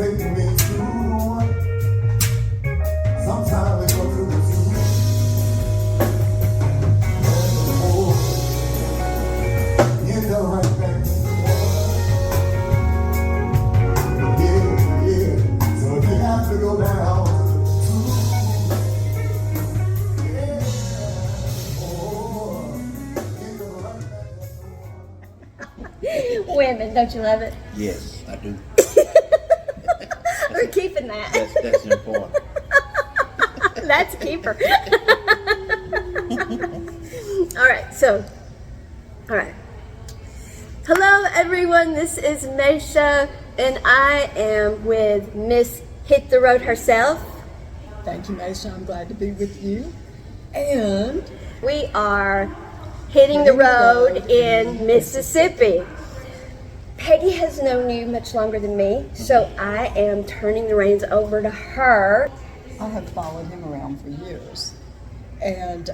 take me through. Sometimes we go through the zoo. Oh, you know right back. Yeah, yeah. So if you have to go down to the zoo, yeah. Oh, you know right back. Women, don't you love it? Yes, I do. We're keeping that. That's important. That's a keeper. All right. Hello, everyone. This is Maysha, and I am with Miss Hit the Road herself. Thank you, Maysha. I'm glad to be with you. And We are hitting the road in Mississippi. Peggy has known you much longer than me, so I am turning the reins over to her. I have followed him around for years. And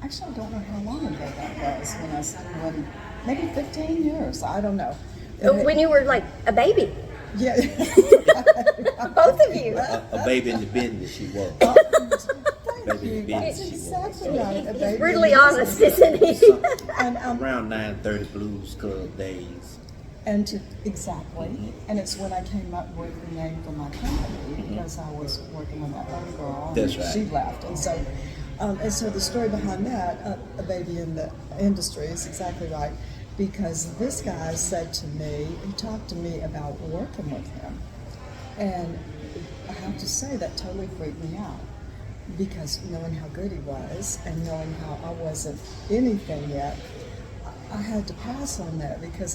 actually, I don't know how long ago that was. When maybe 15 years. I don't know. When you were like a baby, Yeah. both of you. A baby in the business she was. Baby in the That's business she was. exactly right. A He's baby brutally in honest, business. isn't he? And, Around 9:30 Blues Club days. exactly. And it's when I came up with the name for my company because I was working with that other girl. That's and right. She left. And so the story behind that, a baby in the industry, is exactly right. Because this guy said to me, he talked to me about working with him. And I have to say that totally freaked me out. Because knowing how good he was and knowing how I wasn't anything yet, I had to pass on that because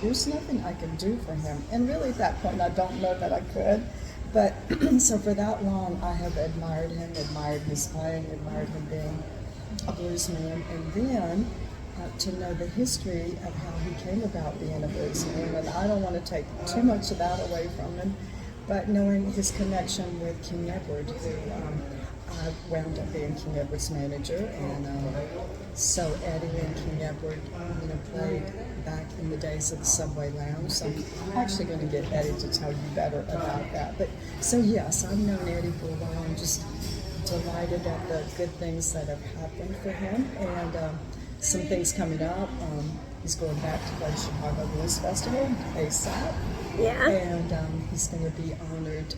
there's nothing I can do for him. And really at that point, I don't know that I could. But so for that long, I have admired him, admired his playing, admired him being a blues man. And then to know the history of how he came about being a blues man. And I don't want to take too much of that away from him, but knowing his connection with King Edward, who I wound up being King Edward's manager, and so Eddie and King Edward, played back in the days of the Subway Lounge. So I'm actually going to get Eddie to tell you better about that. But so yes, I've known Eddie for a while. I'm just delighted at the good things that have happened for him, and some things coming up. He's going back to play Chicago Blues Festival ASAP. Yeah. And he's going to be honored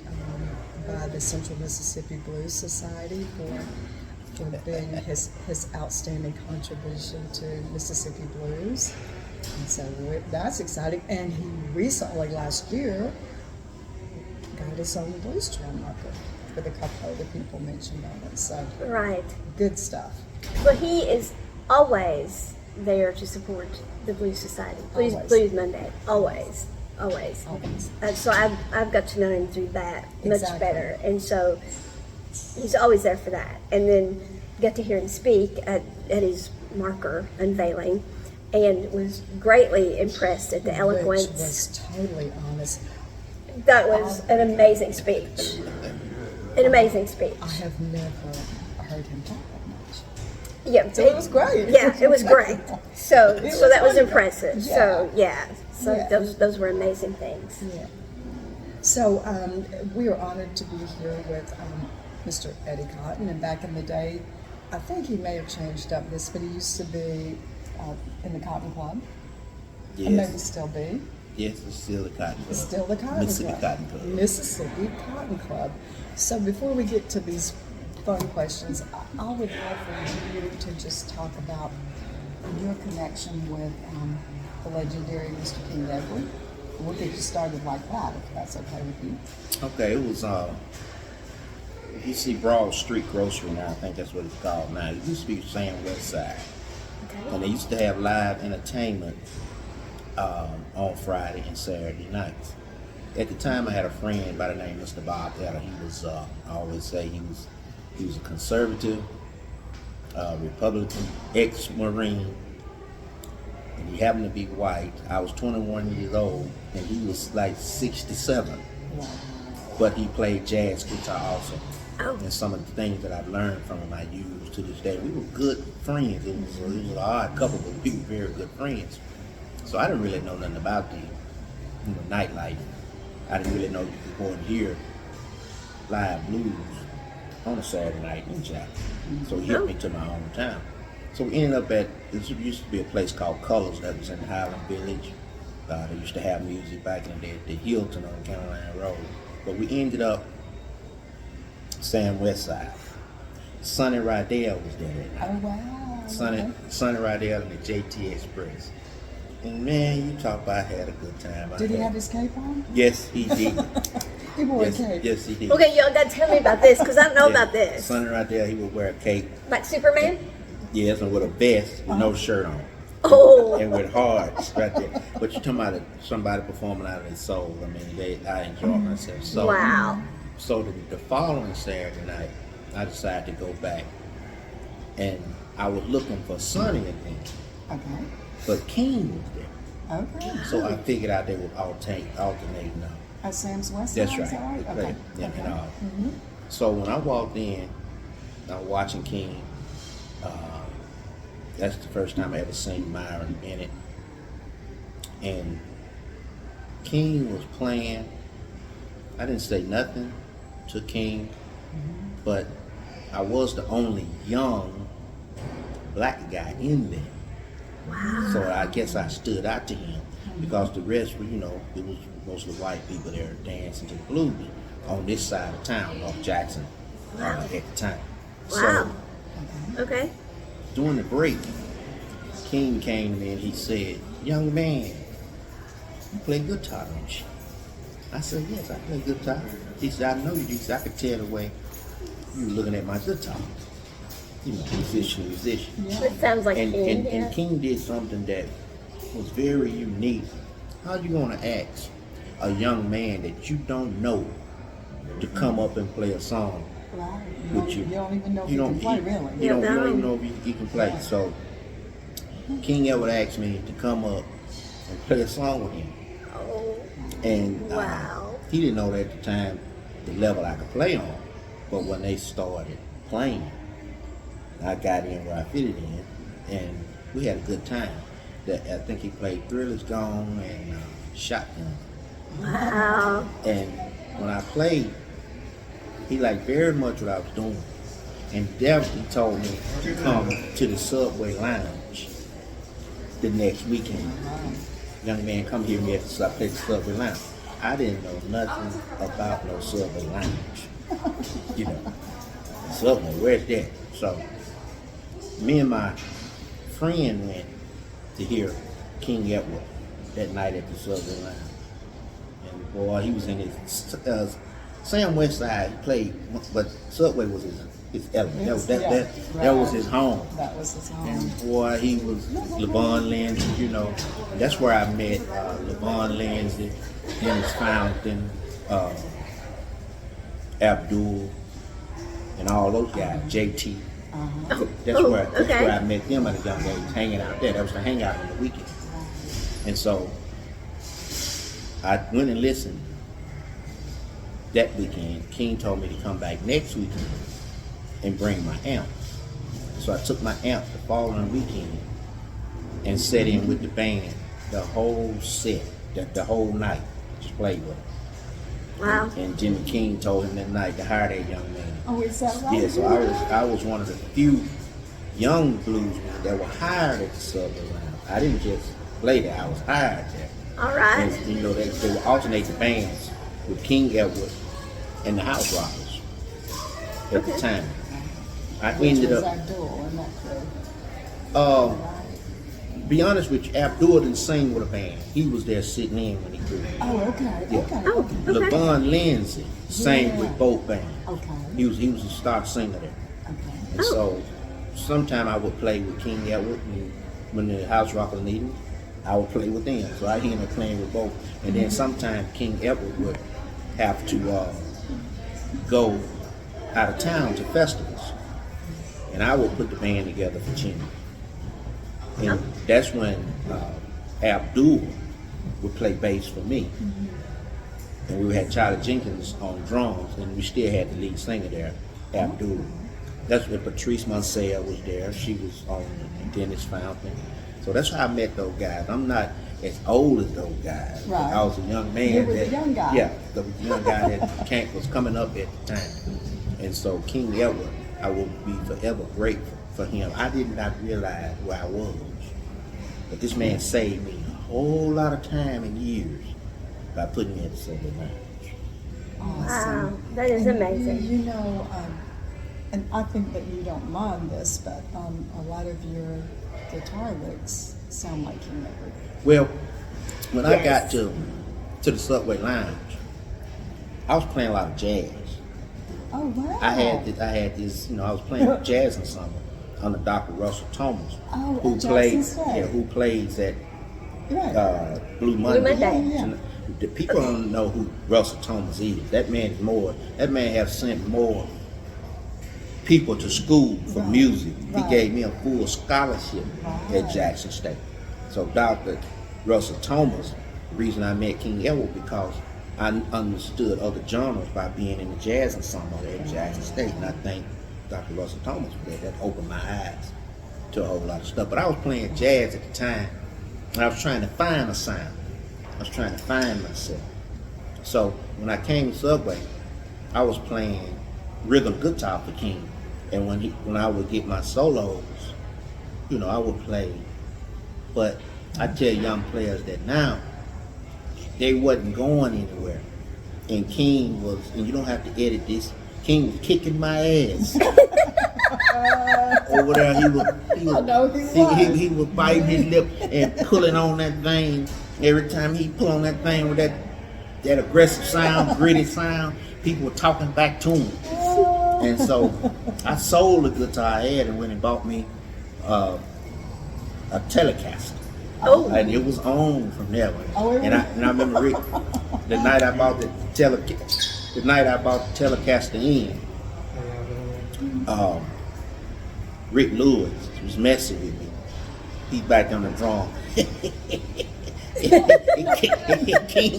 by the Central Mississippi Blues Society for being his outstanding contribution to Mississippi blues. And so that's exciting. And he recently, last year, got his own blues tour marker with a couple other people mentioned on it. So Right. good stuff. Well, he is always there to support the Blues Society. Blues Monday. Always. Always. So I've got to know him through that much Exactly. better. And so he's always there for that. And then got to hear him speak at his marker unveiling and was greatly impressed at the eloquence. Which was totally honest. That was an amazing speech. An amazing speech. I have never heard him talk that much. Yeah, So it was great. Yeah, it was great. So It so that was wonderful. impressive. Yeah. So Yeah. those were amazing things. Yeah. So we are honored to be here with Mr. Eddie Cotton. And back in the day, I think he may have changed up this, but he used to be in the Cotton Club. And maybe Yes. still be. Yes, it's still the Cotton Club. Still the Cotton Mississippi Club. Cotton Club. Mississippi Cotton Club. So before we get to these fun questions, I would love for you to just talk about your connection with the legendary Mr. King Edward. We'll get you started like that, if that's okay with you. Okay, it was you see Broad Street Grocery now, I think that's what it's called now. It used to be Sam West Side. And they used to have live entertainment on Friday and Saturday nights. At the time, I had a friend by the name of Mr. Bob Eller. He was, I always say he was a conservative, Republican, ex-Marine, and he happened to be white. I was 21 years old, and he was like 67. Wow. But he played jazz guitar also. Oh. And some of the things that I've learned from him I use to this day. We were good friends. It was an odd couple, but we were very good friends. So I didn't really know nothing about the nightlife. I didn't really know you could go and hear live blues on a Saturday night in Jackson. So he hit me to my hometown. So we ended up at, there used to be a place called Colors that was in Highland Village. They used to have music back in the day at the Hilton on Caroline Road. But we ended up Sam Westside. Sonny Rydell was there that night. Oh, wow. Sonny Rydell and the JT Express. And man, you talk about had a good time. Did he have his cape on? Yes, he did. He wore yes, a cape. yes, he did. Okay, y'all gotta tell me about this because I don't know Yeah. about this. Sonny Rydell, he would wear a cape. Like Superman? Yes, and with a vest with no shirt on. Oh. And with hearts right there. But you're talking about somebody performing out of their soul. I mean, I enjoy myself. So, Wow. So the following Saturday night, I decided to go back. And I was looking for Sonny again. Okay. But King was there. Okay. So I figured out they would alternating now. At Sam's West That's Side, is that right. right? They Okay. played, Okay. and so when I walked in, I was watching King. That's the first time I ever seen Myron Bennett. And King was playing. I didn't say nothing to King, but I was the only young black guy in there. Wow. So I guess I stood out to him because the rest were, it was mostly white people there dancing to the blues on this side of town, North Jackson, at the time. Wow. So Okay. during the break, King came to me and he said, "Young man, you play guitar, don't you?" I said, "Yes, I play guitar." He said, "I know you do." He said, "I could tell the way you were looking at my guitar." Musician. It sounds like And, King. and, and King did something that was very unique. How you gonna ask a young man that you don't know to come up and play a song Right. with you? You don't even know if you can play, really. You don't no. even know if he can play. So King Edward asked me to come up and play a song with him. Oh. And Wow. he didn't know at the time the level I could play on. But when they started playing, I got in where I fitted in, and we had a good time. I think he played Thriller's Gone and Shotgun. Wow. And when I played, he liked very much what I was doing. And definitely told me to come to the Subway Lounge the next weekend. Young man, come hear me at the Subway Lounge. I didn't know nothing about no Subway Lounge. Subway, where's that? So me and my friend went to hear King Edward that night at the Subway Lounge. And boy, he was in his Sam Westside. He played, but Subway was his element. That was his home. That was his home. And boy, he was LeVon Lindsay. That's where I met LeVon Lindsay, Dennis Fountain, Abdul, and all those guys. JT. That's where I met them at a young age, hanging out there. That was the hangout on the weekend. And so I went and listened that weekend. King told me to come back next weekend and bring my amp. So I took my amp the following weekend and sat in with the band the whole set, the whole night, just played with them. Wow. And Jimmy King told him that night to hire that young man. Oh, is that right? Yeah, so I was one of the few young bluesmen that were hired at the Subway Lounge. I didn't just play there, I was hired there. All right. And, they would alternate the bands with King Edward and the House Rockers at the time. I ended up, Abdul in that crew. be honest with you, Abdul didn't sing with a band. He was there sitting in when he grew. Oh, okay. Yeah. Okay. Oh, okay. LeVon Lindsay sang Yeah. with both bands. Okay. He was a star singer there. Okay. And so sometime I would play with King Edward, and when the House Rockers needed me, I would play with them. So I ended up playing with both. And then sometime King Edward would have to go out of town to festivals. And I would put the band together for Jimmy. And that's when Abdul would play bass for me. And we had Charlie Jenkins on drums, and we still had the lead singer there, Abdul. That's when Patrice Mansell was there. She was on Dennis Fountain. So that's how I met those guys. I'm not, as old as those guys. Right. I was a young man. You were the young guy. Yeah, the young guy that was coming up at the time. And so King Edward, I will be forever grateful for him. I did not realize where I was. But this man saved me a whole lot of time and years by putting me at the Subway Lounge. Wow, that is amazing. You know, and I think that you don't mind this, but a lot of your guitar licks sound like King Edward. Well, when I Yes. got to the Subway Lounge, I was playing a lot of jazz. Oh wow! I had this, I was playing jazz ensemble under Dr. Russell Thomas, Oh, who at Jackson plays, State. who plays at Right. Blue Monday. Monday. Yeah. And the people don't know who Russell Thomas is. That man has sent more people to school for Right. music. He Right. gave me a full scholarship Right. at Jackson State. So Dr. Russell Thomas, the reason I met King Edward, because I understood other genres by being in the jazz ensemble at Jackson State. And I thank Dr. Russell Thomas for that. That opened my eyes to a whole lot of stuff. But I was playing jazz at the time, and I was trying to find a sound. I was trying to find myself. So when I came to Subway, I was playing rhythm guitar for King. And when I would get my solos, I would play. But I tell young players that now, they wasn't going anywhere. And King was, and you don't have to edit this, King was kicking my ass. Over there, he was biting his lip and pulling on that thing. Every time he pull on that thing with that aggressive sound, gritty sound, people were talking back to him. And so I sold the guitar I had and went and bought me a Telecaster. Oh. And it was on from there. Oh, it and I remember Rick, the night I bought the Telecaster in, Rick Lewis was messing with me. He's back on the drum. King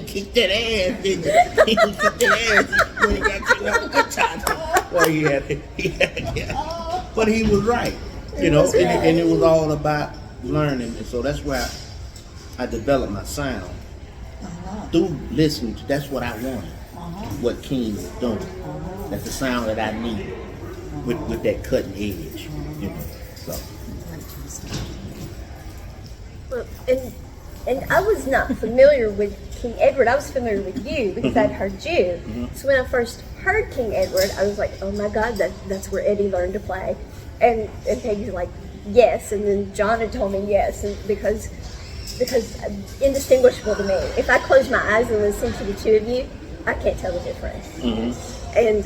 kicked that ass, didn't he? He kicked that ass when he got your guitar. Well, yeah. But he was right, and it was all about learning. And so that's where I developed my sound. Through listening to, that's what I wanted. What King was doing. That's the sound that I needed with that cutting edge. So. Well, and I was not familiar with King Edward. I was familiar with you because I'd heard you. So when I first heard King Edward, I was like, oh my God, that's where Eddie learned to play. And Peggy's like, yes. And then John had told me yes, and because indistinguishable to me. If I close my eyes and listen to the two of you, I can't tell the difference. And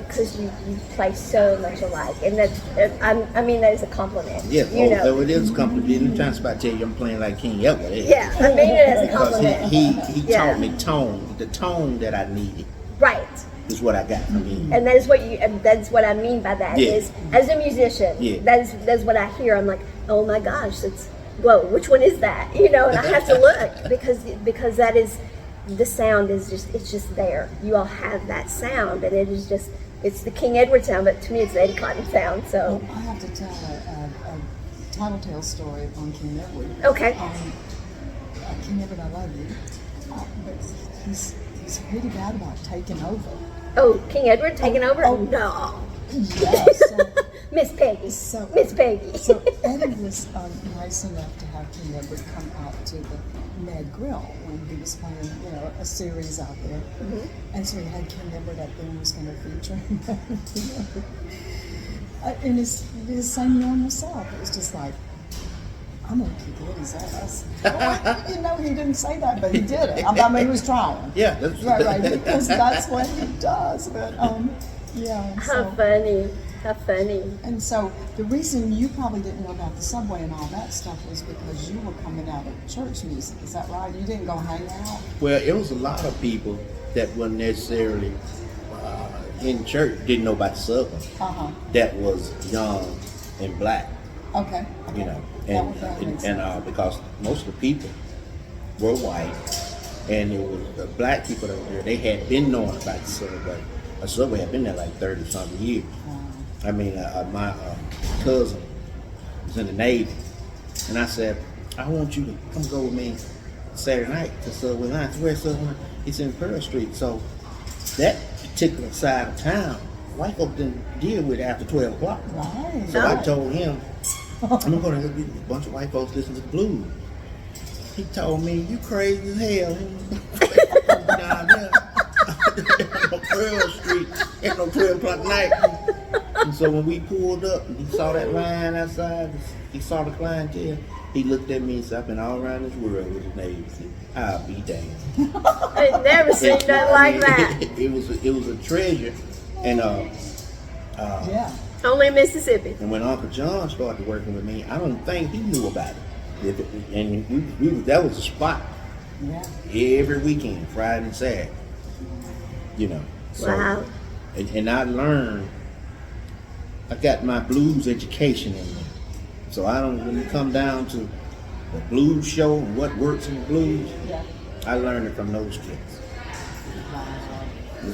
because you play so much alike, and that is a compliment. Yeah, it is a compliment. I'm trying to tell you I'm playing like King Edward. Yeah, I mean it as a compliment. Because he taught me tone, the tone that I needed. Right. Is what I got from him. And that's what I mean by that is, as a musician, that's what I hear. I'm like, oh my gosh, whoa, which one is that? And I have to look because that is, the sound is just there. You all have that sound, and it's the King Edward sound, but to me it's the Eddie Cotton sound. So Well, I have to tell a tattletale story on King Edward. Okay. King Edward, I love you, but he's really bad about taking over. oh, King Edward taking over? Oh. No. Yes. Miss Peggy. So- Miss Peggy. So Eddie was nice enough to have King Edward come out to the Mad Grill when he was playing, a series out there. And so he had King Edward up there and was going to feature him. In his same normal self. It was just like, I'm going to kick Eddie's ass. Well, he didn't say that, but he did it. I mean, he was trying. Yeah, that's Right, because that's what he does. But, yeah. How So, funny. How funny. and so the reason you probably didn't know about the Subway and all that stuff was because you were coming out of church music. Is that right? You didn't go hang out? Well, it was a lot of people that weren't necessarily in church, didn't know about the Subway. That was young and black, Okay. and because most of the people were white, and it was the black people that were there. They had been knowing about the Subway. The Subway had been there like 30-something years. I mean, my cousin was in the Navy, and I said, I want you to come go with me Saturday night to Subway Line. Where's Subway Line? It's in Pearl Street. So that particular side of town, white folks didn't deal with it after 12 o'clock. Right. So I told him, I'm going to get a bunch of white folks listen to the blues. He told me, you crazy as hell. Down there on Pearl Street at no 12 o'clock night. And so when we pulled up, and he saw that line outside, he saw the clientele, he looked at me and said, I've been all around this world with his neighbors. I'll be damned. I never seen nothing like that. It was a treasure. And Yeah. Only in Mississippi. and when Uncle John started working with me, I don't think he knew about it. And that was a spot Yeah. every weekend, Friday and Saturday. You know. So, Wow. and I learned, I got my blues education in me. So when you come down to the blues show and what works in the blues, Yeah. I learned it from those kids.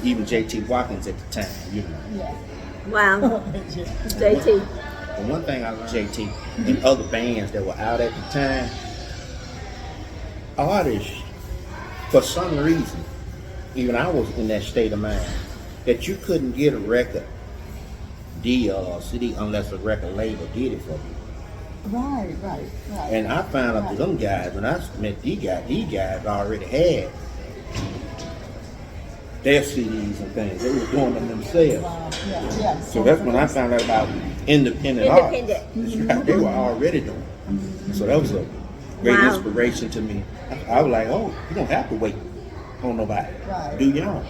Even J.T. Watkins at the time, you know. Yeah. Wow. Yeah. JT. And one thing I learned, J.T., and other bands that were out at the time, artists, for some reason, even I was in that state of mind, that you couldn't get a record deal or CD unless a record label did it for you. Right. And I found out that them guys, when I met these guys already had their CDs and things. They were doing them themselves. Wow. Yeah. So that's when I found out about independent art. Independent. That's right. They were already doing it. So that was a great Wow. inspiration to me. I was like, oh, you don't have to wait on nobody. Right. Do your own.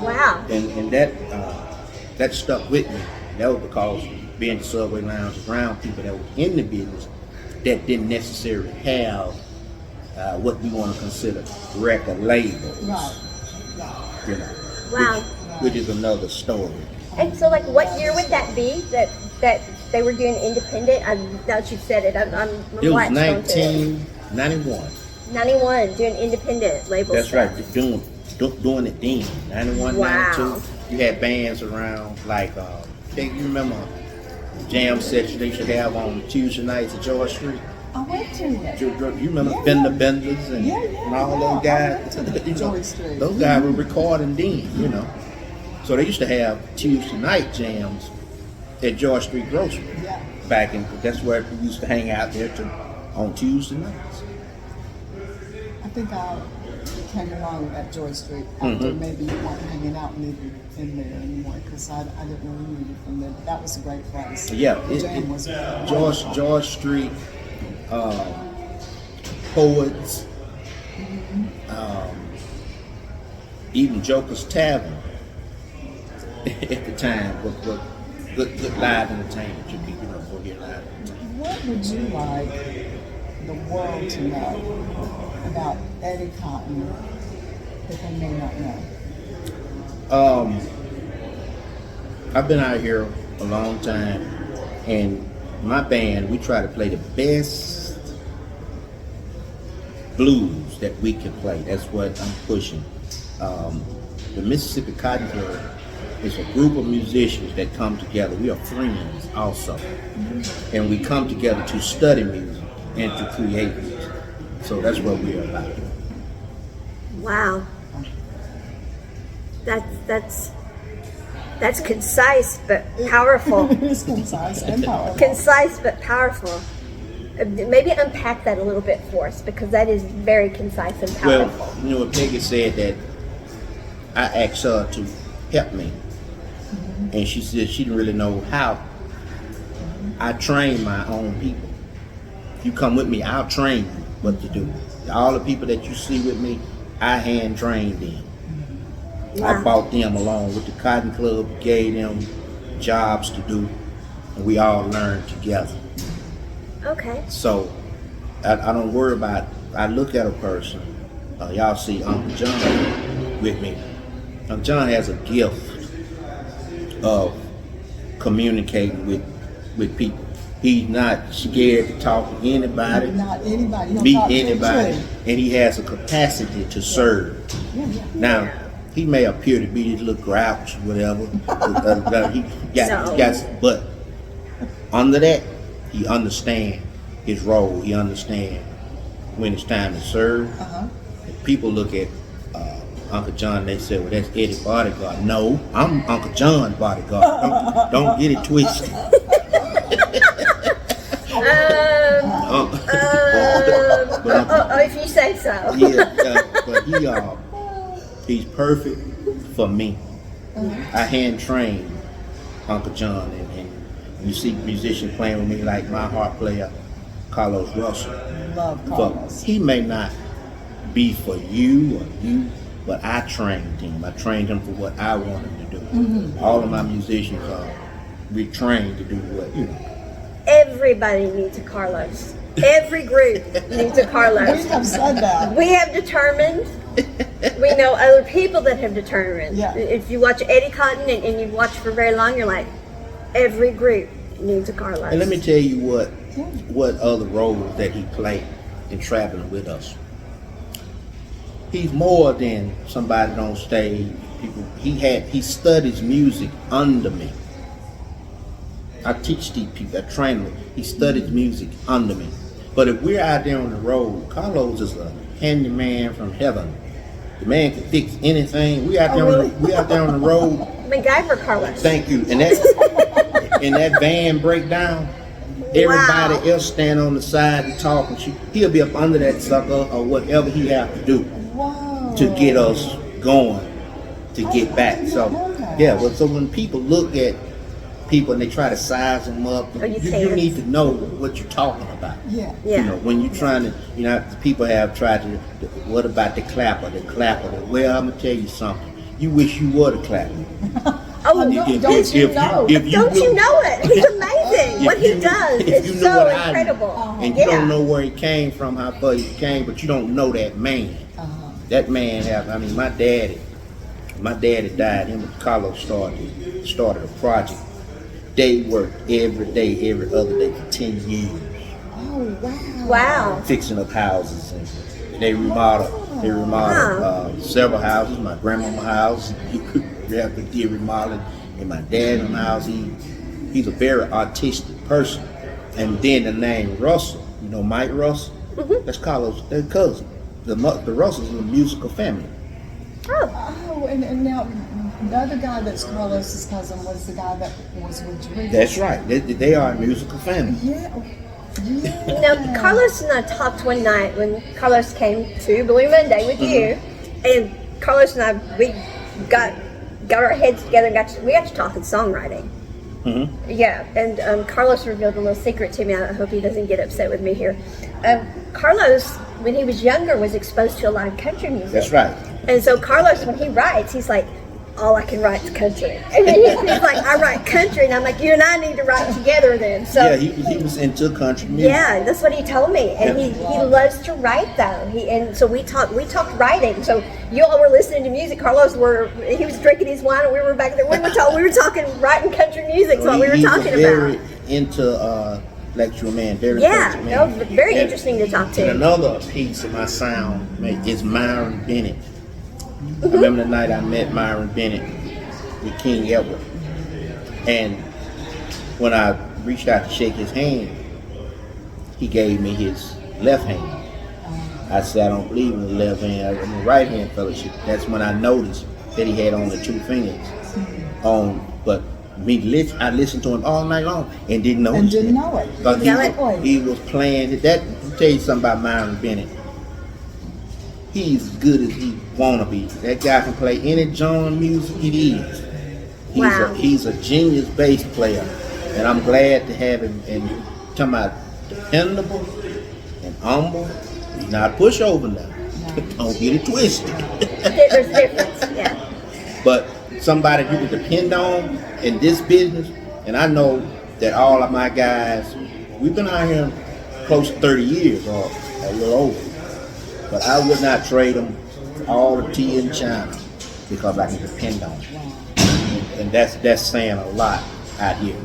Wow. And that stuck with me. That was because being the Subway Lounge around people that were in the business that didn't necessarily have what we want to consider record labels. Right. You know, Wow. which is another story. And so, like, what year would that be that they were doing independent? Now that you've said it, I'm It was latched onto it. 1991. 91, doing independent label That's stuff. right, doing it then. 91, Wow. 92. You had bands around like, you remember jam sessions they used to have on Tuesday nights at George Street? I went to it. You remember Yeah. Fender Benders and, Yeah, and all those yeah. I guys? went to the You know, George Street. those guys were recording then, you know. So they used to have Tuesday night jams at George Street Grocery. Yeah. Back in, that's where we used to hang out there too, on Tuesday nights. I think I came along at George Street after maybe you weren't hanging out in there anymore because I didn't really know you from there. But that was a great place. Yeah, The jam was George Street, Poets, even Joker's Tavern at the time was good live entertainment. You could, go get live entertainment. What would you like the world to know about Eddie Cotton that they may not know? I've been out here a long time, and my band, we try to play the best blues that we can play. That's what I'm pushing. The Mississippi Cotton Club is a group of musicians that come together. We are friends also. And we come together to study music and to create music. So that's what we're about. Wow. That's concise but powerful. It's concise and powerful. Concise but powerful. Maybe unpack that a little bit for us because that is very concise and powerful. Well, you know what Peggy said, that I asked her to help me. And she said she didn't really know how. I train my own people. If you come with me, I'll train you what to do. All the people that you see with me, I hand trained them. I Wow. brought them along with the Cotton Club, gave them jobs to do, and we all learned together. Okay. So I don't worry about, I look at a person, y'all see Uncle John with me. Uncle John has a gift of communicating with people. He's not scared to talk to anybody, Not anybody. He'll meet talk to a anybody, tree. and he has a capacity to serve. Yeah. Now, he may appear to be this little grouch, whatever. But under that, he understands his role. He understands when it's time to serve. People look at Uncle John, they say, well, that's Eddie's bodyguard. No, I'm Uncle John's bodyguard. Don't get it twisted. If you say so. Yeah, but he's perfect for me. I hand trained Uncle John, and you see musicians playing with me like my harp player, Carlos Russell. Love Carlos. He may not be for you or you, but I trained him. I trained him for what I want him to do. All of my musicians are retrained to do what, you know. Everybody needs a Carlos. Every group needs a Carlos. We have said that. We have determined. We know other people that have determined. Yeah. If you watch Eddie Cotton and you watch for very long, you're like, every group needs a Carlos. And let me tell you what other roles that he played in traveling with us. He's more than somebody on stage. He studies music under me. I teach these people, I train them. He studies music under me. But if we're out there on the road, Carlos is a handyman from heaven. The man can fix anything. We out there on the road. MacGyver Carlos. Thank you. And that van break down, everybody else stand on the side and talk, and he'll be up under that sucker or whatever he have to do to get us going, to get back. So so when people look at people and they try to size them up, you need to know what you're talking about. Yeah. You know, when you're trying to, people have tried to, what about the clapper? Well, I'm gonna tell you something. You wish you were the clapper. Don't you know it? He's amazing. What he does is so incredible. And you don't know where he came from, how far he came, but you don't know that man. That man my daddy died. Him and Carlos started a project. They worked every day, every other day for 10 years. Oh, wow. Fixing up houses. And they remodeled several houses. My grandmama's house, they remodeling. And my dad's house, he's a very artistic person. And then the name Russell, Mike Russell, that's Carlos, their cousin. The Russells are a musical family. Oh, and now the other guy that's Carlos's cousin was the guy that was with Drake. That's right. They are a musical family. Yeah. Now, Carlos and I talked one night when Carlos came to Blue Monday with you, and Carlos and I, we got our heads together and we got to talking songwriting. Yeah, and Carlos revealed a little secret to me. I hope he doesn't get upset with me here. Carlos, when he was younger, was exposed to a lot of country music. That's right. And so Carlos, when he writes, he's like, all I can write is country. And then he's like, I write country. And I'm like, you and I need to write together then. So yeah, he was into country music. Yeah, that's what he told me. And he loves to write though. And so we talked writing. So you all were listening to music. Carlos he was drinking his wine and we were back there. We were talking writing country music. So what we were talking very about. Into intellectual man, very very interesting to talk to. And another piece of my sound is Myron Bennett. I remember the night I met Myron Bennett with King Edward, and when I reached out to shake his hand, he gave me his left hand. I said, I don't believe in the left hand, I'm in the right hand fellowship. That's when I noticed that he had only 2 fingers on, but I listened to him all night long and didn't know and didn't know it. Because he was playing that. I'll tell you something about Myron Bennett. He's as good as he wanna be. That guy can play any genre music it is. He's a genius bass player, and I'm glad to have him. And talking about dependable and humble. He's not a pushover now. Don't get it twisted. There's a difference, yeah. But somebody you can depend on in this business, and I know that all of my guys, we've been out here close to 30 years or a little over. But I would not trade them all the tea in China because I can depend on them. And that's saying a lot out here.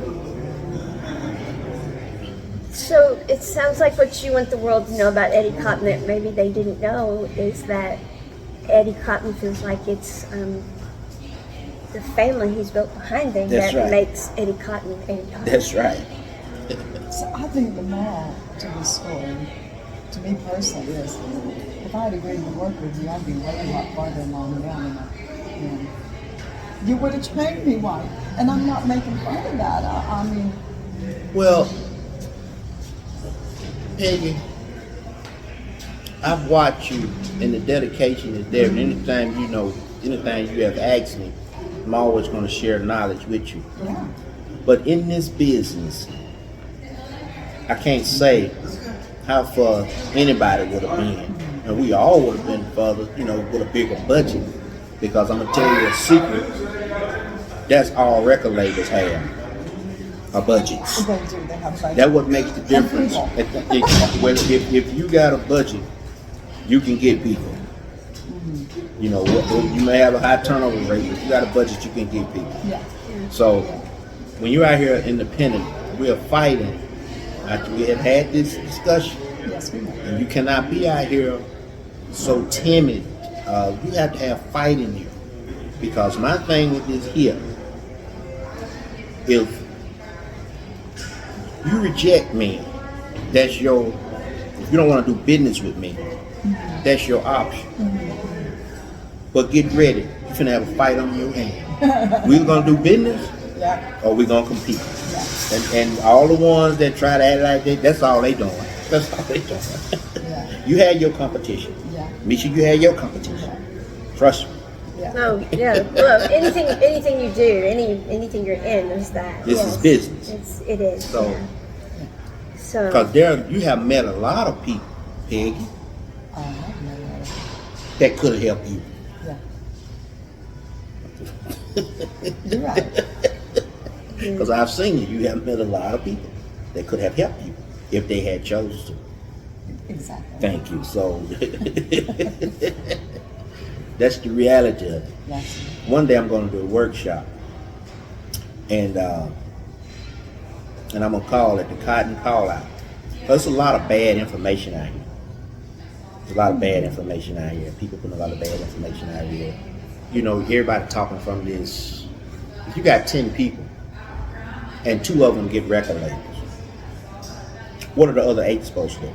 So it sounds like what you want the world to know about Eddie Cotton that maybe they didn't know is that Eddie Cotton feels like it's the family he's built behind him makes Eddie Cotton Eddie Cotton. That's right. So I think the moral to the story, to me personally is, if I had agreed to work with you, I'd be way a lot farther along down and you would have trained me right. And I'm not making fun of that. I mean, Well, Peggy, I've watched you, and the dedication is there. And anything you have asked me, I'm always going to share knowledge with you. yeah. But in this business, I can't say how far anybody would have been, and we all would have been further, with a bigger budget. Because I'm gonna tell you a secret. That's all record labels have, are budgets. They do. They have budget. That's what makes the difference. If you got a budget, you can get people. You may have a high turnover rate, but if you got a budget, you can get people. Yeah. So when you're out here independent, we're fighting. After we have had this discussion, Yes, we know. and you cannot be out here so timid. You have to have fight in you. Because my thing with this here, if you reject me, if you don't want to do business with me, that's your option. But get ready, you're finna have a fight on your hand. We're gonna do business, Yeah. or we're gonna compete. Yeah. And all the ones that try to act like that, that's all they doing. That's all they doing. Yeah. You had your competition. Yeah. Maysha, you had your competition. Yeah. Trust me. Yeah. No, yeah. Well, anything you do, anything you're in, there's that. This is business. It is. So, yeah. So. because you have met a lot of people, Peggy, I have no idea. that could have helped you. Yeah. You're right. Because I've seen you. You have met a lot of people that could have helped you if they had chosen to. Exactly. Thank you. So, that's the reality of it. Yes. One day I'm going to do a workshop, and I'm going to call it the Cotton Call Out. There's a lot of bad information out here. There's a lot of bad information out here. People putting a lot of bad information out here. Everybody talking from this. If you got 10 people, and 2 of them get record labels, what are the other 8 supposed to do?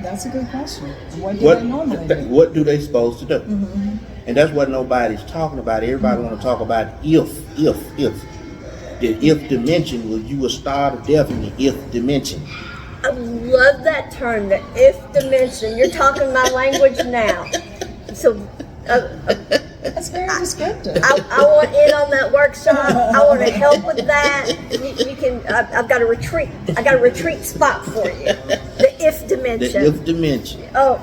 That's a good question. What do they normally do? What do they supposed to do? And that's what nobody's talking about. Everybody want to talk about if. The if dimension, will you will start a death in the if dimension. I love that term, the if dimension. You're talking my language now. So, That's very descriptive. I want in on that workshop. I want to help with that. You can. I've got a retreat. I got a retreat spot for you. The if dimension. The if dimension. Oh.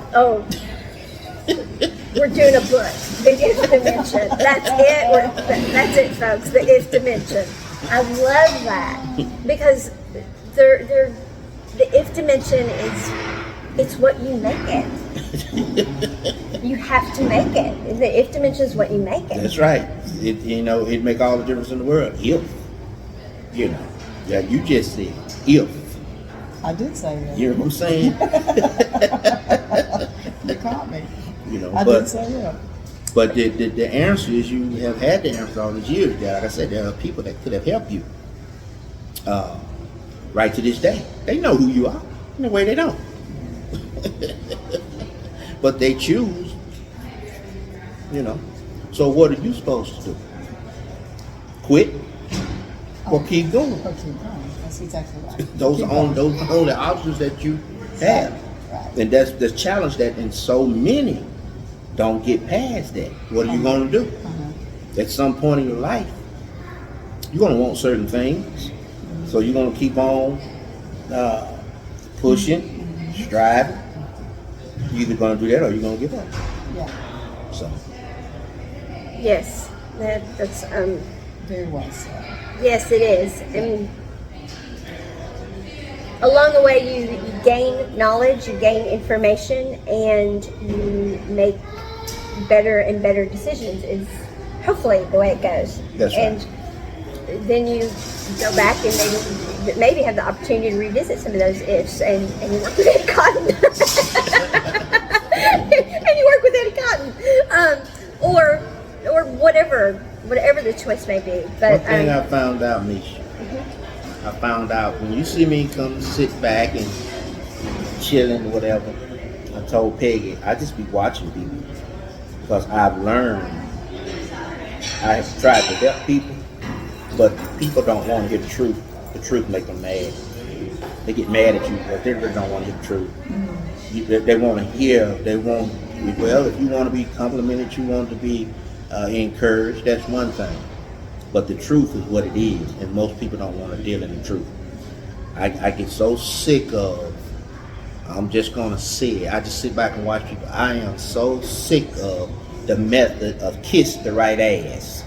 We're doing a book. The if dimension. That's it. That's it, folks. The if dimension. I love that because the if dimension it's what you make it. You have to make it. The if dimension is what you make it. That's right. It make all the difference in the world. If. Yeah, you just said if. I did say that. You know what I'm saying? You caught me. I but did say yeah. But the answer is you have had the answer all these years. Like I said, there are people that could have helped you. Right to this day. They know who you are. In a way they don't. But they choose. So what are you supposed to do? Quit? Or keep going? Or keep going. That's exactly right. Those Keep are going. those are only options that you have. Right. And that's the challenge that in so many don't get past that. What are you going to do? At some point in your life, you're going to want certain things. So you're going to keep on pushing, striving. You're either going to do that or you're going to give up. Yeah. So, Yes, that's Very well said. yes, it is. And along the way, you gain knowledge, you gain information, and you make better and better decisions. Is hopefully the way it goes. That's right. And then you go back and maybe have the opportunity to revisit some of those ifs, and you work with Eddie Cotton. And you work with Eddie Cotton, or whatever the choice may be. But one thing I found out, Maysha, I found out when you see me come sit back and chilling, whatever. I told Peggy, I just be watching people because I've learned. I have tried to help people, but people don't want to hear the truth. The truth make them mad. They get mad at you because they really don't want to hear the truth. They want to hear. They want. Well, if you want to be complimented, you want to be encouraged. That's one thing. But the truth is what it is, and most people don't want to deal in the truth. I get so sick of. I'm just gonna say it. I just sit back and watch people. I am so sick of the method of kiss the right ass.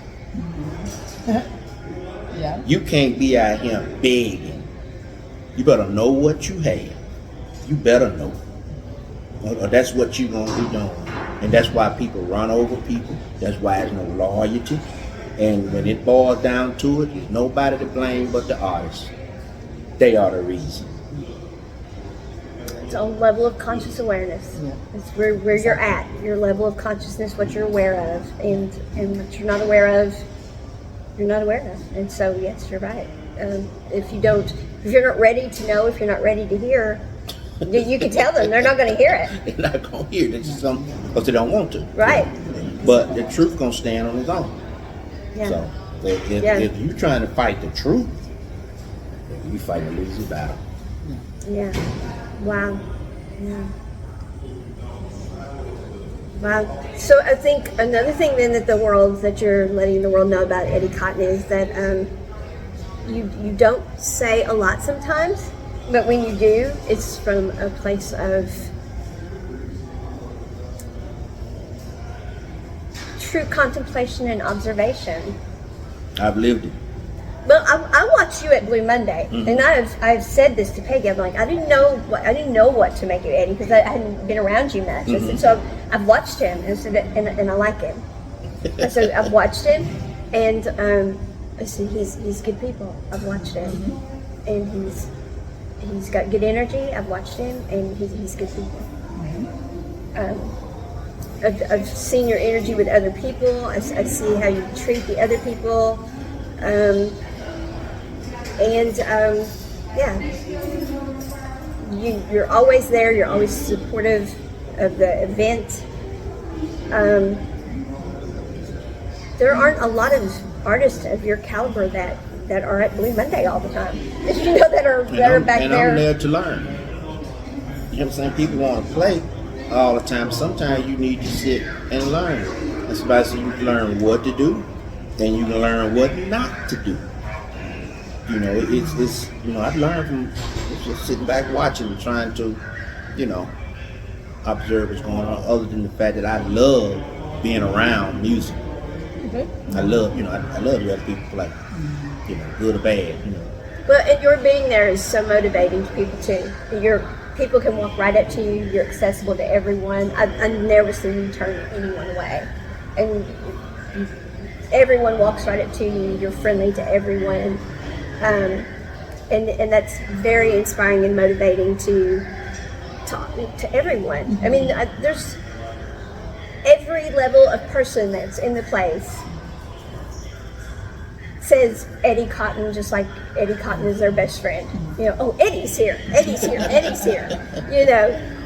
Yeah. You can't be out here begging. You better know what you have. You better know. Or that's what you're gonna be doing. And that's why people run over people. That's why there's no loyalty. And when it boils down to it, there's nobody to blame but the artists. They are the reason. Its own level of conscious awareness. Yeah. It's where you're at, your level of consciousness, what you're aware of, and what you're not aware of, you're not aware of. And so, yes, you're right. If you're not ready to know, if you're not ready to hear, you can tell them they're not going to hear it. They're not going to hear it because they don't want to. Right. But the truth going to stand on its own. Yeah. So if you're trying to fight the truth, you fighting a losing battle. Yeah. Wow. Yeah. Wow. So I think another thing then that you're letting the world know about Eddie Cotton is that you don't say a lot sometimes, but when you do, it's from a place of true contemplation and observation. I've lived it. Well, I watched you at Blue Monday, and I've said this to Peggy. I'm like, I didn't know what to make of Eddie because I hadn't been around you much. I said, so I've watched him, and I like him. So I've watched him, and I said he's good people. I've watched him, and he's got good energy. I've watched him, and he's good people. I've seen your energy with other people. I see how you treat the other people. You're always there. You're always supportive of the event. There aren't a lot of artists of your caliber that are at Blue Monday all the time. You know, that are back and there. I'm there to learn. You know what I'm saying? People want to play all the time. Sometimes you need to sit and learn. That's why I say you can learn what to do, and you can learn what not to do. You know, it's I've learned from just sitting back watching and trying to, observe what's going on. Other than the fact that I love being around music. I love, I love the other people play. Good or bad. Well, and your being there is so motivating to people too. People can walk right up to you. You're accessible to everyone. I've never seen you turn anyone away, and everyone walks right up to you. You're friendly to everyone, and that's very inspiring and motivating to talk to everyone. I mean, there's every level of person that's in the place says Eddie Cotton, just like Eddie Cotton is their best friend. Oh, Eddie's here, Eddie's here, Eddie's here.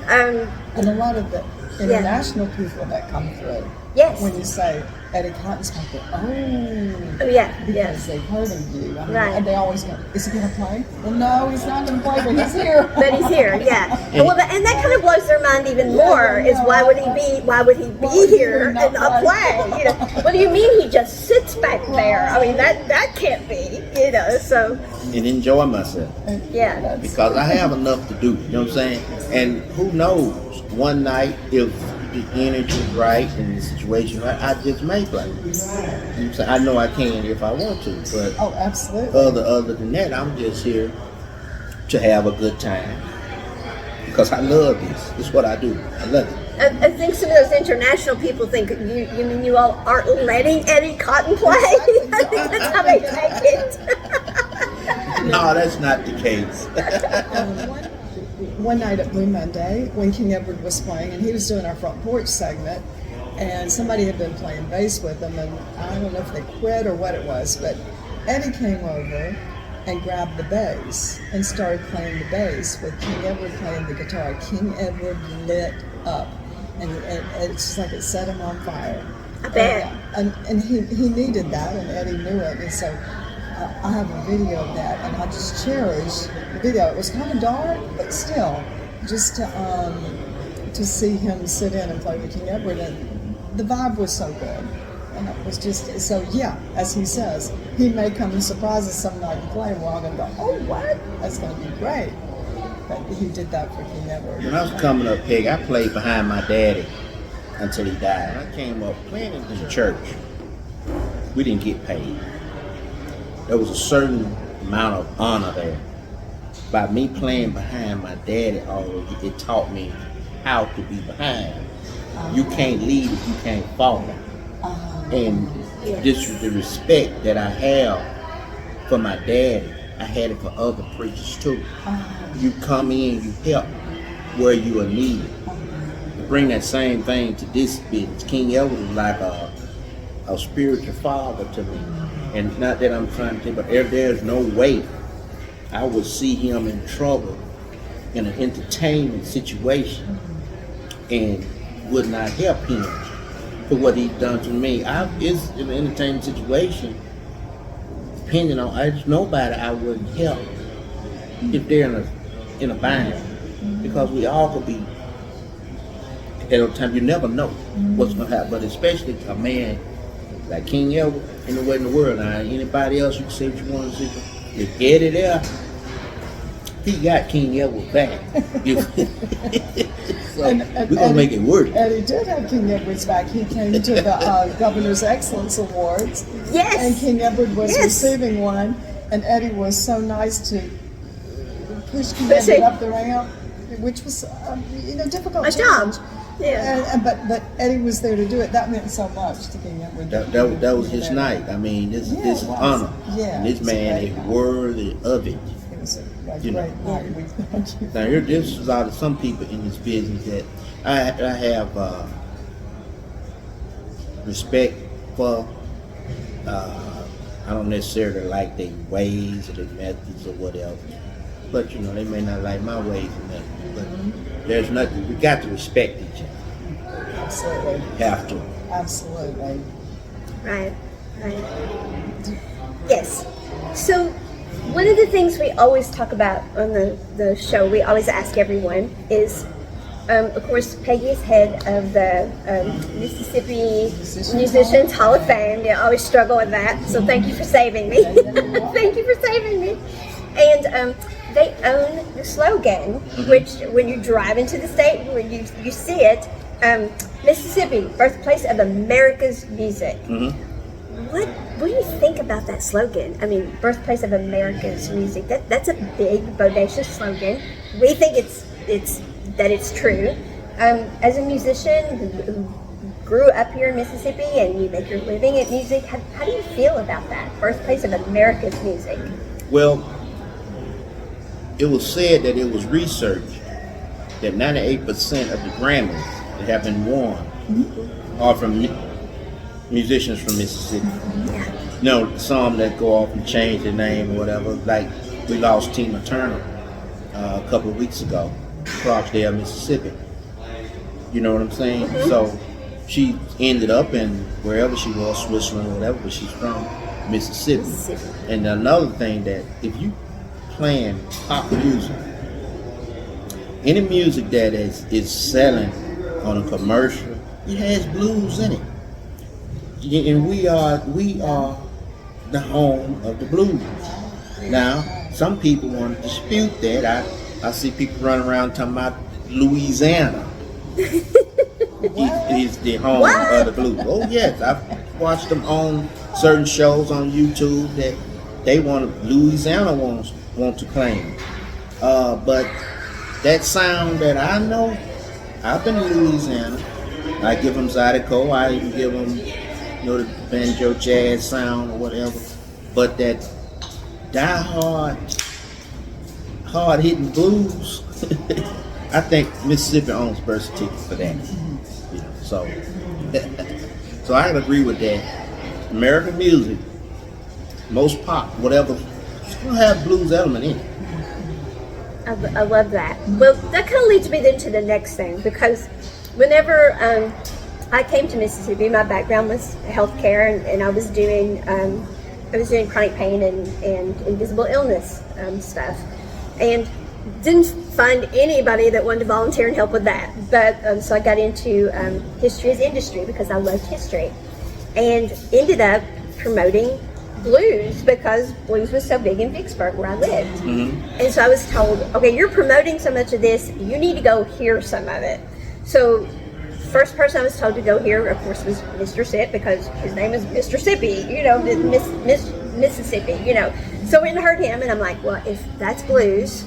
And a lot of the international people that come through. Yes. When you say Eddie Cotton's coming through, because they've heard of you. I mean, Right. And they always go, is he going to play? Well, no, he's not going to play, but he's here. But he's here, yeah. Well, and that kind of blows their mind even more. Is why would he be here and not play? What do you mean he just sits back there? I mean that can't be. So. And enjoy myself. Yeah. Because I have enough to do. You know what I'm saying? And who knows? One night, if the energy is right and the situation right, I just may play. You know what I'm saying? I know I can if I want to, but Oh, absolutely. other than that, I'm just here to have a good time. Because I love this. It's what I do. I love it. I think some of those international people think you mean you all aren't letting Eddie Cotton play. I think that's how they take it. No, that's not the case. One night at Blue Monday, when King Edward was playing, and he was doing our front porch segment, and somebody had been playing bass with him, and I don't know if they quit or what it was, but Eddie came over, and grabbed the bass and started playing the bass with King Edward playing the guitar. King Edward lit up, and it's just like it set him on fire. I bet. And he needed that, and Eddie knew it, and so I have a video of that, and I just cherish the video. It was kind of dark, but still, just to see him sit in and play with King Edward, and the vibe was so good. And it was just, so yeah, as he says, he may come and surprise us some night and play, and we're all going to go, oh, what? That's going to be great. But he did that for King Edward. When I was coming up, Peg, I played behind my daddy until he died. I came up playing in the church. We didn't get paid. There was a certain amount of honor there. By me playing behind my daddy, it taught me how to be behind. You can't lead if you can't follow. And just the respect that I have for my daddy, I had it for other preachers too. You come in, you help where you are needed. You bring that same thing to this business. King Edward was like a spiritual father to me. And it's not that I'm trying to say, but there's no way I would see him in trouble in an entertainment situation and would not help him for what he's done to me. It's in an entertainment situation, depending on, there's nobody I wouldn't help if they're in a bind, because we all could be at a time. You never know what's going to happen, but especially a man like King Edward in the way in the world. Now, anybody else, you can say what you want to say. If Eddie there, he got King Edward back. So we're going to make it work. Eddie did have King Edward's back. He came to the Governor's Excellence Awards. Yes. And King Edward was receiving one. And Eddie was so nice to push King Edward up the ramp, which was, difficult. A job. Yeah. But Eddie was there to do it. That meant so much to King Edward. That was his night. I mean, this is honor. Yeah, and this man is worthy of it. It was a great night. Now, this is out of some people in this business that I have respect for. I don't necessarily like their ways or their methods or whatever. But, they may not like my ways or nothing. But there's nothing. We got to respect each other. Absolutely. Have to. Absolutely. Right. Yes. So, one of the things we always talk about on the show, we always ask everyone is, of course, Peggy is head of the Mississippi Musicians Hall of Fame. I always struggle with that, so thank you for saving me. Thank you for saving me. And they own the slogan, which when you drive into the state, when you see it, Mississippi, birthplace of America's music. What do you think about that slogan? I mean, birthplace of America's music. That's a big, bodacious slogan. We think it's true. As a musician who grew up here in Mississippi and you make your living at music, how do you feel about that? Birthplace of America's music. Well, it was said that it was researched that 98% of the Grammys that have been won are from musicians from Mississippi. Some that go off and change their name or whatever. Like we lost Tina Turner a couple of weeks ago, Clarksdale, Mississippi. You know what I'm saying? So she ended up in wherever she was, Switzerland or whatever, but she's from Mississippi. And another thing that if you playing pop music, any music that is selling on a commercial, it has blues in it. And we are the home of the blues. Now, some people want to dispute that. I see people running around talking about Louisiana is the home of the blues. Oh yes, I've watched them on certain shows on YouTube that Louisiana want to claim. But that sound that I know, I've been in Louisiana. I give them Zydeco, I even give them the banjo jazz sound or whatever. But that hard hitting blues, I think Mississippi owns birth certificate for that. So I can agree with that. American music, most pop, whatever It's gonna have blues element in it. I love that. Well, that kind of leads me then to the next thing, because whenever I came to Mississippi, my background was healthcare, and I was doing chronic pain and invisible illness stuff, and didn't find anybody that wanted to volunteer and help with that. But so I got into history as industry because I loved history, and ended up promoting blues because blues was so big in Vicksburg where I lived. And so I was told, okay, you're promoting so much of this, you need to go hear some of it. So first person I was told to go hear, of course, was Mr. Sip, because his name is Mr. Sippy, you know, Mississippi, you know. So I went and heard him, and I'm like, well, if that's blues,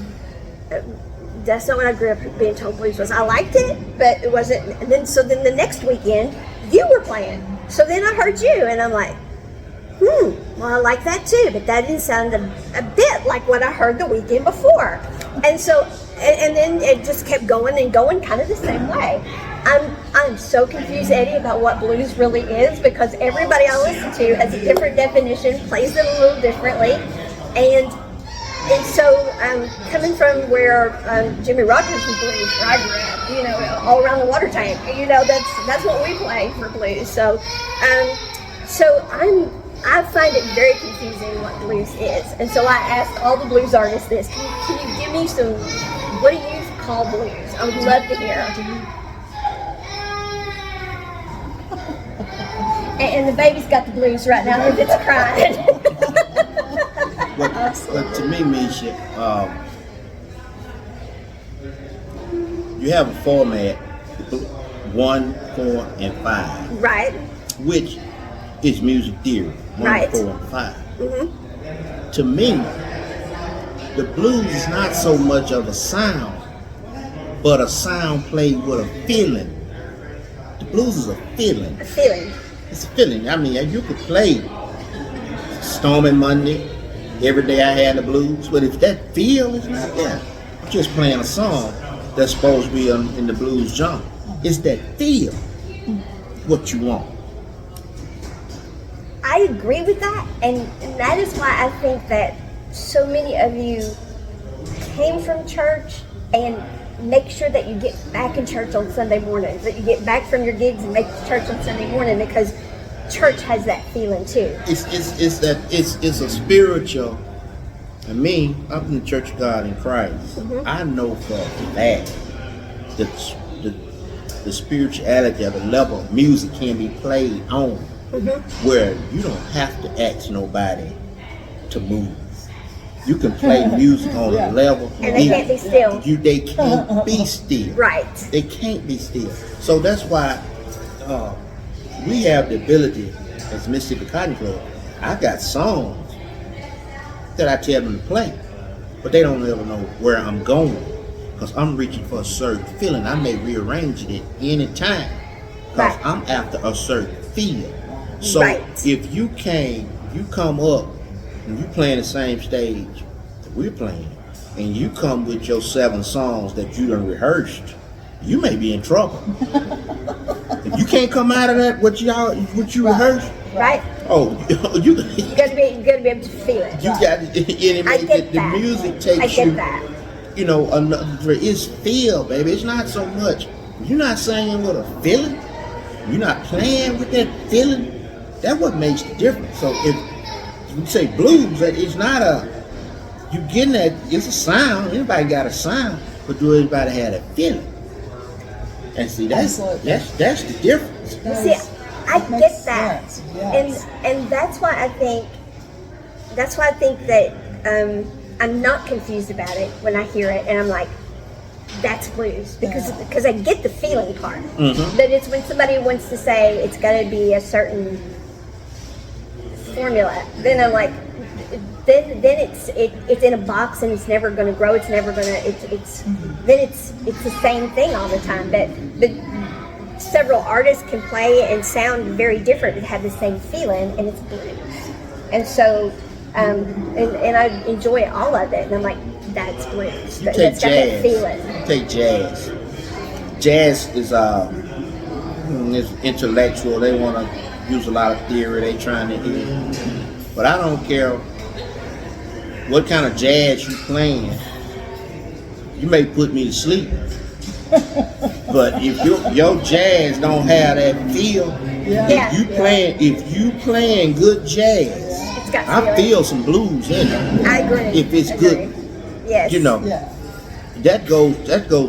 that's not what I grew up being told blues was. I liked it, but it wasn't. And then the next weekend, you were playing. So then I heard you, and I'm like, well, I like that too, but that didn't sound a bit like what I heard the weekend before. And so, and then it just kept going and going kind of the same way. I'm so confused, Eddie, about what blues really is, because everybody I listen to has a different definition, plays it a little differently. And so coming from where Jimmy Rogers was blues, where I grew up, you know, all around the water tank, you know, that's what we play for blues. So, I find it very confusing what blues is, and so I asked all the blues artists this: Can you give me some? What do you call blues? I would love to hear. And the baby's got the blues right now, and it's crying. But to me, Maysha, you have a format: 1, 4, and 5. Right. Which is music theory. 1, Right. 4, and 5. To me, the blues is not so much of a sound, but a sound played with a feeling. The blues is a feeling. A feeling. It's a feeling. I mean, you could play Stormy Monday, Every Day I Had the Blues, but if that feel is not there, I'm just playing a song that's supposed to be in the blues genre. It's that feel what you want. I agree with that, and that is why I think that so many of you came from church, and make sure that you get back in church on Sunday mornings, that you get back from your gigs and make church on Sunday morning, because church has that feeling too. It's a spiritual. I mean, I'm in the Church of God in Christ. I know for that the spirituality of the level of music can be played on, where you don't have to ask nobody to move. You can play music on a level, and they can't be still. They can't be still. Right. They can't be still. So that's why we have the ability as Mississippi Cotton Club. I got songs that I tell them to play, but they don't ever know where I'm going, because I'm reaching for a certain feeling. I may rearrange it at any time, because I'm after a certain feel. So if you come up and you playing the same stage that we're playing, and you come with your 7 songs that you done rehearsed, you may be in trouble. If you can't come out of that what you rehearsed, right? Oh, you gotta be able to feel it. You got the music takes you. You know, it's feel, baby. It's not so much. You're not singing with a feeling. You're not playing with that feeling. That's what makes the difference. So if you say blues, that it's not you getting that. It's a sound. Anybody got a sound, but do anybody have a feeling? And see, that's the difference. See, I get that, and that's why I think that I'm not confused about it when I hear it, and I'm like, that's blues, because I get the feeling part. But it's when somebody wants to say it's got to be a certain formula, then I'm like, then it's in a box, and it's never going to grow. It's never going to. Then it's the same thing all the time. But several artists can play and sound very different and have the same feeling, and it's blues. And so, and I enjoy all of it. And I'm like, that's blues. That's got that feeling. Take jazz. Jazz is intellectual. They want to use a lot of theory. They trying to hear. But I don't care what kind of jazz you playing, you may put me to sleep. But if your jazz don't have that feel, Yeah. if you playing good jazz, It's got I feeling. feel some blues in it. I agree. If it's Agree. good, Yes. you know, Yeah. that goes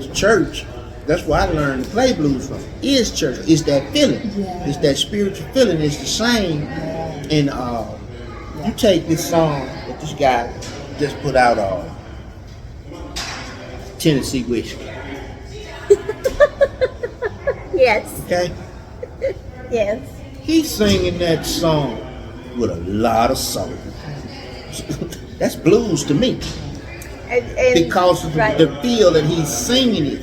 to church. That's where I learned to play blues from. Is church. It's that feeling. Yeah. It's that spiritual feeling. It's the same. And you take this song that this guy just put out Tennessee Whiskey. Yes. Okay? Yes. He's singing that song with a lot of soul. That's blues to me. And Because of right. the feel that he's singing it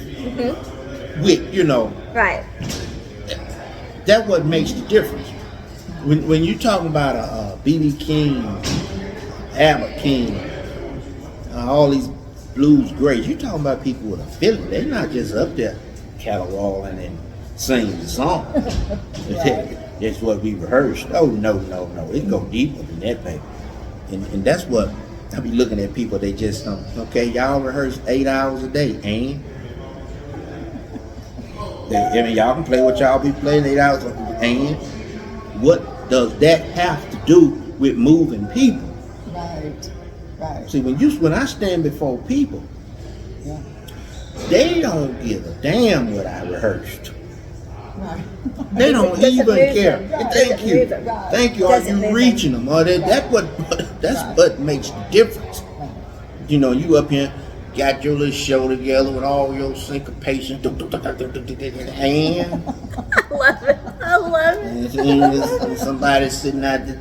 with, you know. Right. That's what makes the difference. When you talking about a B.B. King, Albert King, all these blues greats, you talking about people with a feeling. They're not just up there caterwauling and singing the song. That's what we rehearsed. Oh no. It go deeper than that, baby. And that's what I be looking at people. They just okay, y'all rehearse 8 hours a day, and I mean, y'all can play what y'all be playing 8 hours, and what does that have to do with moving people? Right. Right. See, when I stand before people, Yeah. they don't give a damn what I rehearsed. Right. They don't Doesn't even move care. them. Thank Doesn't you, move them. thank you. Are Doesn't you move reaching them? Or that's Right. what makes the difference. You know, you up here got your little show together with all your syncopation, and I love it. I love it. and somebody sitting out there.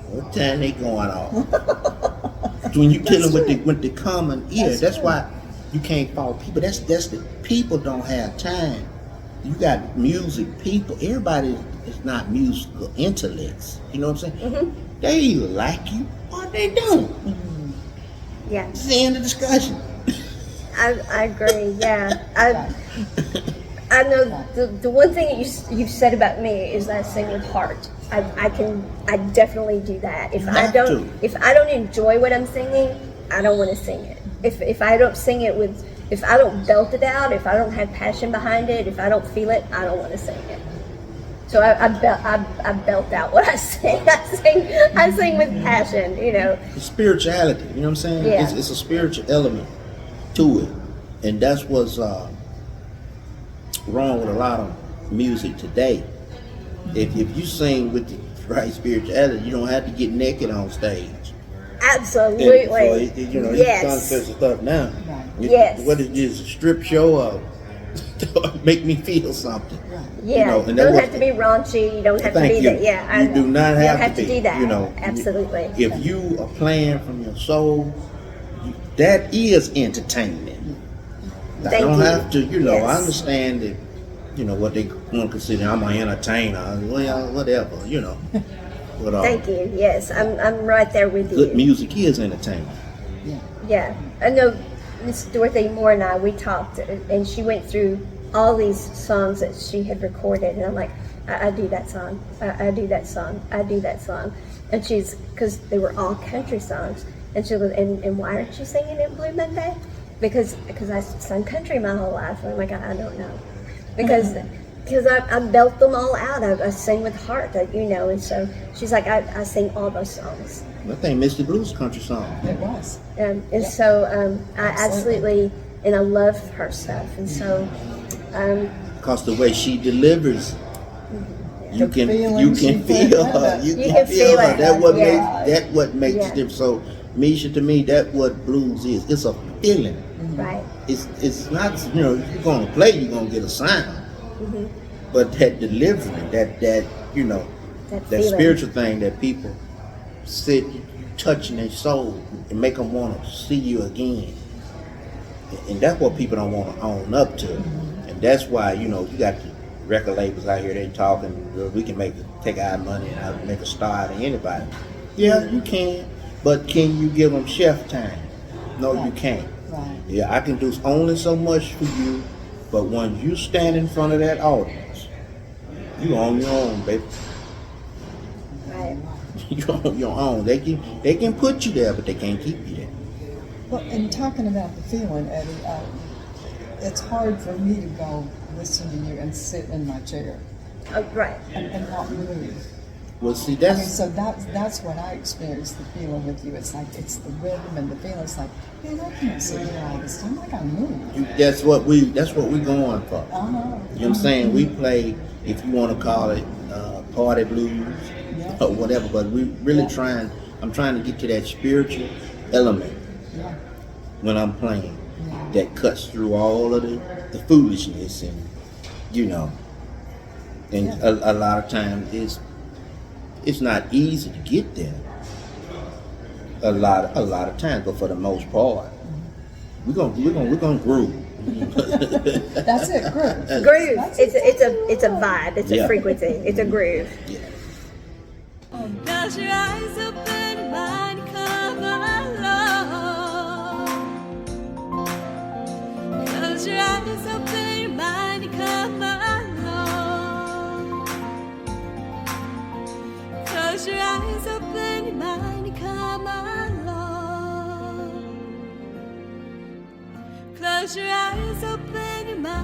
What time they going off? When you dealing with the common ear, that's why you can't follow people. That's the people don't have time. You got music people. Everybody is not musical intellects. You know what I'm saying? They either like you or they don't. Yeah. It's the end of the discussion. I agree. Yeah. I know the one thing you've said about me is that I sing with heart. I definitely do that. If I don't enjoy what I'm singing, I don't want to sing it. If I don't sing it if I don't belt it out, if I don't have passion behind it, if I don't feel it, I don't want to sing it. So I belt out what I sing. I sing with passion, you know. It's spirituality, you know what I'm saying? Yeah. It's a spiritual element to it. And that's what's wrong with a lot of music today. If you sing with the right spirituality, you don't have to get naked on stage. Absolutely. And so you know, yes. it's done special stuff now. Yes. What is this, a strip show or make me feel something? Yeah, You know, and you that don't was- have to be raunchy. You don't have to Thank be you. that. Yeah, I You do not you don't have to be. do that. You know, absolutely. If you are playing from your soul, that is entertainment. I Thank don't you. have to, you know, I Yes. understand that, you know, what they want to consider, I'm an entertainer, well, whatever, you know. But, Thank you. Yes, I'm right there with good you. music is entertainment. Yeah, I know Miss Dorothy Moore and I, we talked, and she went through all these songs that she had recorded, and I'm like, I do that song, I do that song, I do that song, and because they were all country songs, and she was, and why aren't you singing it Blue Monday? Because I sung country my whole life, and I'm like, I don't know, because I belt them all out. I sing with heart, you know, and so she's like, I sing all those songs. I think Mr. Blues country song. It was. And so I absolutely, and I love her stuff. And so, Because the way she delivers, you can feelings she feel put her. in it. You You can can feel feel her. it. That what makes Yeah. the difference. So, Maysha, to me, that what blues is. It's a feeling. right. It's not, you know, if you're gonna play, you're gonna get a sound. But that delivery, that you know, That that feeling. spiritual thing that people sit, you touching their soul and make them want to see you again. And that's what people don't want to own up to. And that's why, you know, you got the record labels out here, they talking, we can take our money and make a star out of anybody. Yeah, you can. But can you give them chef time? No, you can't. Right. Yeah, I can do only so much for you, but when you stand in front of that audience, you on your own, baby. Right. you're on your own. They can put you there, but they can't keep you there. Well, and talking about the feeling, Eddie, it's hard for me to go listen to you and sit in my chair Right. and not move. Well, see, I mean, that's so that's what I experience the feeling with you. It's like it's the rhythm and the feeling. It's like, man, I can't sit here all this time. I gotta move. that's what we're going for. Uh-huh. You know what I'm saying? We play, if you want to call it party blues Yeah. or whatever, but we really I'm trying to get to that spiritual element Yeah. when I'm playing Yeah. that cuts through all of the foolishness and, you know, and Yeah. a lot of times it's not easy to get there. A lot of times, but for the most part, we're gonna groove. That's it, groove. Groove. That's It's a vibe. It's a Yeah. frequency. It's a groove. Yeah. Close your eyes open, your mind, come along. Close your eyes open, your mind, come along. Close your eyes open, your mind, come along. Close your eyes open, your mind.